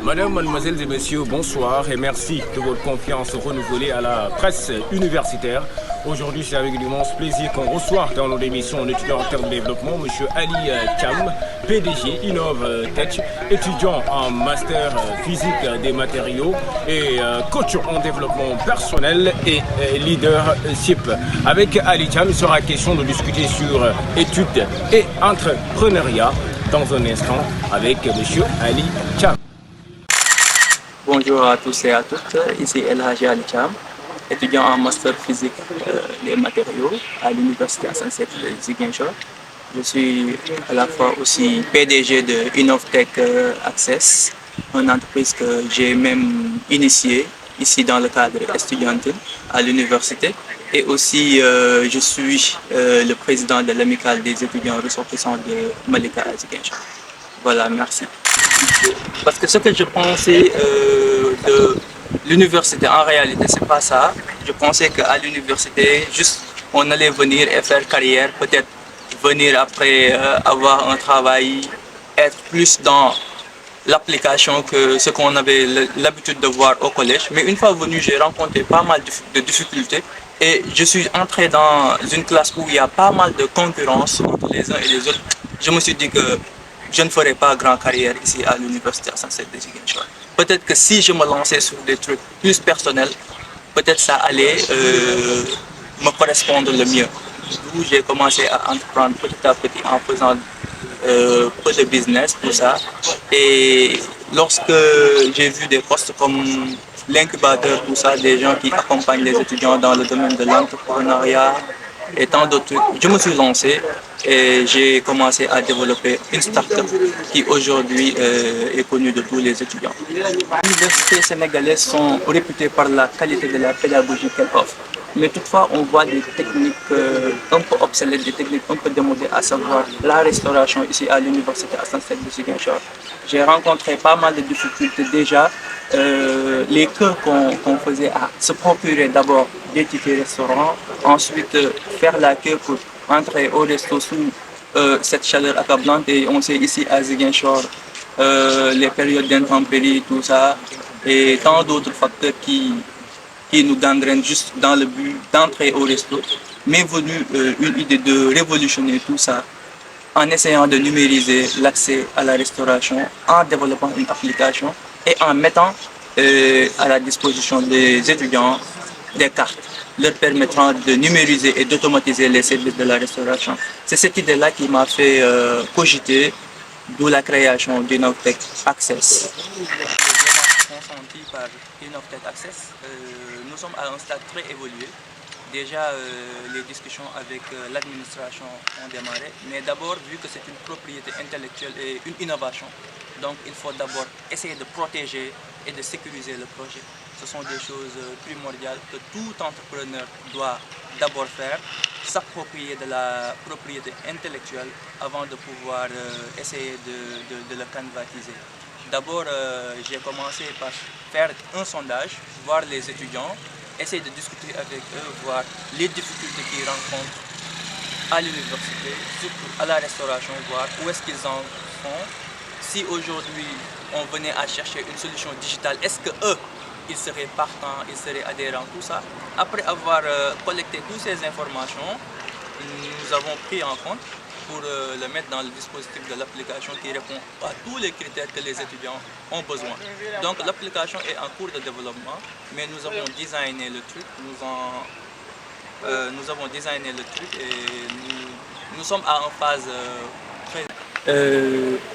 Madame, mademoiselles et messieurs, bonsoir et merci de votre confiance renouvelée à la presse universitaire. Aujourd'hui, c'est avec l'immense plaisir qu'on reçoit dans nos émissions un étudiant en termes de développement, M. Ali Cham, PDG Innove Tech, étudiant en master physique des matériaux et coach en développement personnel et leadership. Avec Ali Cham, il sera question de discuter sur études et entrepreneuriat dans un instant avec M. Ali Cham. Bonjour à tous et à toutes, ici El Hadji Ali Cham, étudiant en master physique des matériaux à l'université Assansef de Ziguinchor. Je suis à la fois aussi PDG de InnoveTech Access, une entreprise que j'ai même initiée ici dans le cadre estudiantin à l'université. Et aussi, je suis le président de l'amicale des étudiants ressortissants de Malika à Ziguinchor. Voilà, merci. Parce que ce que je pensais de l'université, en réalité, c'est pas ça. Je pensais qu'à l'université, juste on allait venir et faire carrière, peut-être venir après avoir un travail, être plus dans l'application que ce qu'on avait l'habitude de voir au collège. Mais une fois venu, j'ai rencontré pas mal de difficultés et je suis entré dans une classe où il y a pas mal de concurrence entre les uns et les autres. Je me suis dit que je ne ferai pas grande carrière ici à l'université Assansef de Ziguinchor. Peut-être que si je me lançais sur des trucs plus personnels, peut-être ça allait me correspondre le mieux. D'où j'ai commencé à entreprendre petit à petit en faisant peu de business, tout ça. Et lorsque j'ai vu des postes comme l'incubateur, tout ça, des gens qui accompagnent les étudiants dans le domaine de l'entrepreneuriat et tant d'autres trucs, je me suis lancé et j'ai commencé à développer une start-up qui aujourd'hui est connue de tous les étudiants. Les universités sénégalaises sont réputées par la qualité de la pédagogie qu'elles offrent. Mais toutefois, on voit des techniques un peu obsolètes, des techniques un peu démodées, à savoir la restauration ici à l'université Assansef de Ziguinchor. J'ai rencontré pas mal de difficultés déjà. Les cours qu'on faisait à se procurer d'abord des tickets restaurants, ensuite faire la queue pour entrer au resto sous cette chaleur accablante. Et on sait ici à Ziguinchor les périodes d'intempéries, tout ça, et tant d'autres facteurs qui nous gangrènent juste dans le but d'entrer au resto. M'est venue une idée de révolutionner tout ça en essayant de numériser l'accès à la restauration, en développant une application et en mettant à la disposition des étudiants des cartes leur permettant de numériser et d'automatiser les services de la restauration. C'est cette idée-là qui m'a fait cogiter, d'où la création d'InnoveTech Access. Consenti par InnoveTech Access, nous sommes à un stade très évolué. Déjà, les discussions avec l'administration ont démarré, mais d'abord, vu que c'est une propriété intellectuelle et une innovation, donc il faut d'abord essayer de protéger et de sécuriser le projet. Ce sont des choses primordiales que tout entrepreneur doit d'abord faire, s'approprier de la propriété intellectuelle avant de pouvoir essayer de le canvasiser. D'abord, j'ai commencé par faire un sondage, voir les étudiants, essayer de discuter avec eux, voir les difficultés qu'ils rencontrent à l'université, surtout à la restauration, voir où est-ce qu'ils en sont. Si aujourd'hui on venait à chercher une solution digitale, est-ce que eux, ils seraient partants, ils seraient adhérents, tout ça. Après avoir collecté toutes ces informations, nous avons pris en compte pour le mettre dans le dispositif de l'application qui répond à tous les critères que les étudiants ont besoin. Donc l'application est en cours de développement, mais nous avons designé le truc, nous avons designé le truc et nous sommes à une phase très...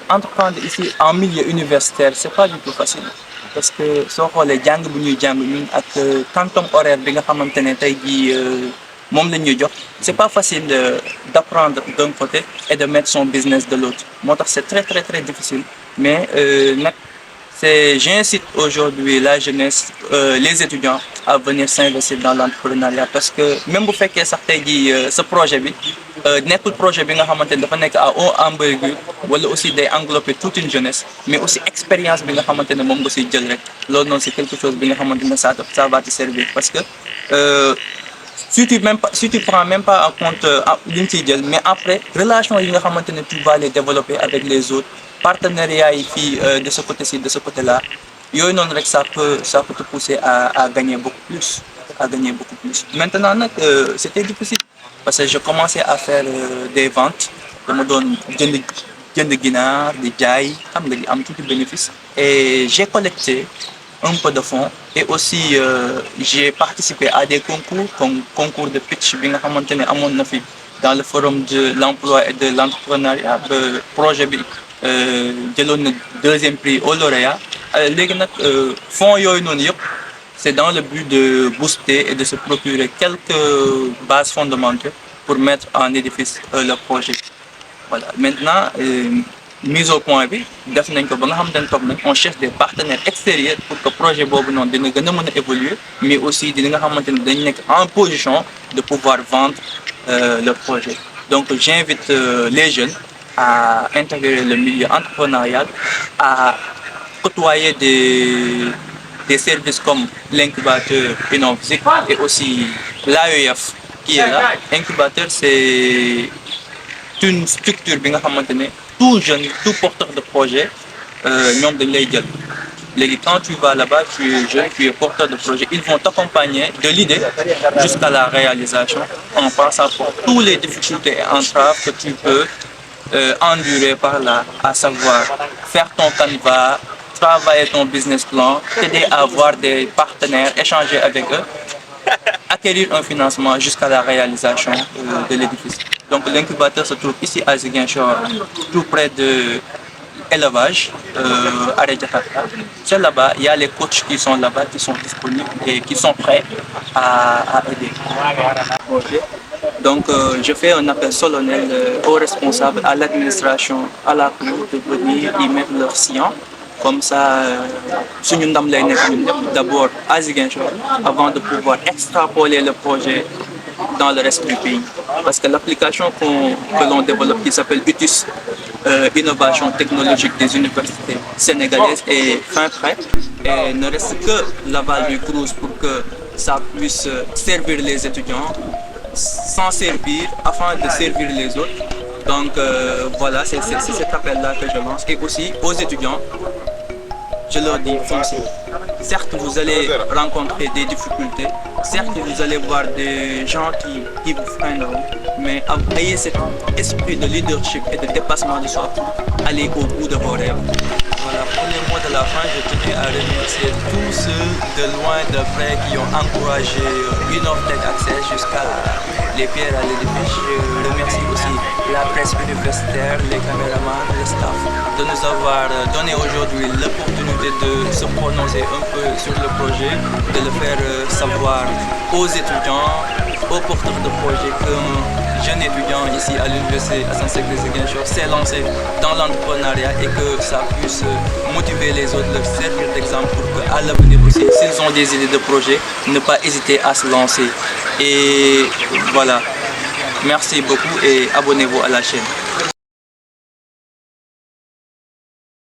entreprendre ici en milieu universitaire, c'est pas du tout facile. Parce que soo xoolee jàng bu ñuy jàng ñun ak quantum horaire bi nga xamante ne tey jii moom la ñuy jox, c'est pas facile d'apprendre d'un côté et de mettre son business de l'autre. Moo tax c'est très très très difficile. Mais nag j'incite aujourd'hui la jeunesse, les étudiants à venir s'investir dans l'entrepreneuriat parce que même bu fekkee sax tey jii ce projet bi nekkul projet bi nga xamante ne dafa nekk à haute envergure wala aussi day englober toute une jeunesse, mais aussi expérience bi nga xamante ne moom nga siy jël rek loolu noonu c'est quelque chose bi nga xamante ne ça va te servir parce que si tu prends même pas en compte li nga ciy jël, mais après relation yi nga xamante ne tu vas les développer avec les autres partenariat ici de ce côté-ci, de ce côté-là, ça peut te pousser à gagner beaucoup plus. À gagner beaucoup plus. Maintenant, c'était difficile parce que je commençais à faire des ventes. Je me donne de guinard, des jailles, am tout bénéfice. Et j'ai collecté un peu de fonds et aussi j'ai participé à des concours comme concours de pitch dans le forum de l'emploi et de l'entrepreneuriat, le projet de le deuxième prix au lauréat. Les fonds c'est dans le but de booster et de se procurer quelques bases fondamentales pour mettre en édifice le projet. Voilà. Maintenant, mise au point, on cherche des partenaires extérieurs pour que le projet évolue, mais aussi en position de pouvoir vendre le projet. Donc j'invite les jeunes à intégrer le milieu entrepreneurial, à côtoyer des services comme l'incubateur Innovzik et aussi l'AEF qui est là. L'incubateur, c'est une structure bi nga xamantene tout jeune, tout porteur de projet ñom dañ lay jël. Quand tu vas là-bas, tu es jeune, tu es porteur de projet, ils vont t'accompagner de l'idée jusqu'à la réalisation en passant par toutes les difficultés et entraves que tu peux endurer par là, à savoir faire ton canevas, travailler ton business plan, t'aider à avoir des partenaires, échanger avec eux, acquérir un financement jusqu'à la réalisation de l'édifice. Donc l'incubateur se trouve ici à Ziguinchor, tout près de l'élevage, à Redjakata. C'est là-bas, il y a les coachs qui sont là-bas, qui sont disponibles et qui sont prêts à aider. Okay. Donc je fais un appel solennel aux responsables, à l'administration, à la cour de venir y mettre leur sillon. Comme ça, d'abord à Ziguinchor, avant de pouvoir extrapoler le projet dans le reste du pays. Parce que l'application que l'on développe, qui s'appelle UTIS, Innovation technologique des universités sénégalaises, est fin prêt. Et ne reste que l'aval du CROUS pour que ça puisse servir les étudiants, s'en servir afin de servir les autres. Donc voilà, c'est cet appel-là que je lance. Et aussi aux étudiants, je leur dis foncez. Certes, vous allez rencontrer des difficultés, certes, vous allez voir des gens qui vous freineront, mais ayez cet esprit de leadership et de dépassement de soi, allez au bout de vos rêves. Voilà, pour les mots de la fin, je tenais à remercier tous ceux de loin, de près qui ont encouragé Innovtech Access jusqu'à les pierres à l'édifice. Je remercie aussi la presse universitaire, les caméramans, le staff, de nous avoir donné aujourd'hui l'opportunité de se prononcer un peu sur le projet, de le faire savoir aux étudiants, aux porteurs de projets qu'un jeune étudiant ici à l'université Assane Seck de Ziguinchor s'est lancé dans l'entrepreneuriat et que ça puisse motiver les autres, leur servir d'exemple pour qu'à l'avenir aussi, s'ils ont des idées de projet, ne pas hésiter à se lancer. Et voilà, merci beaucoup et abonnez-vous à la chaîne.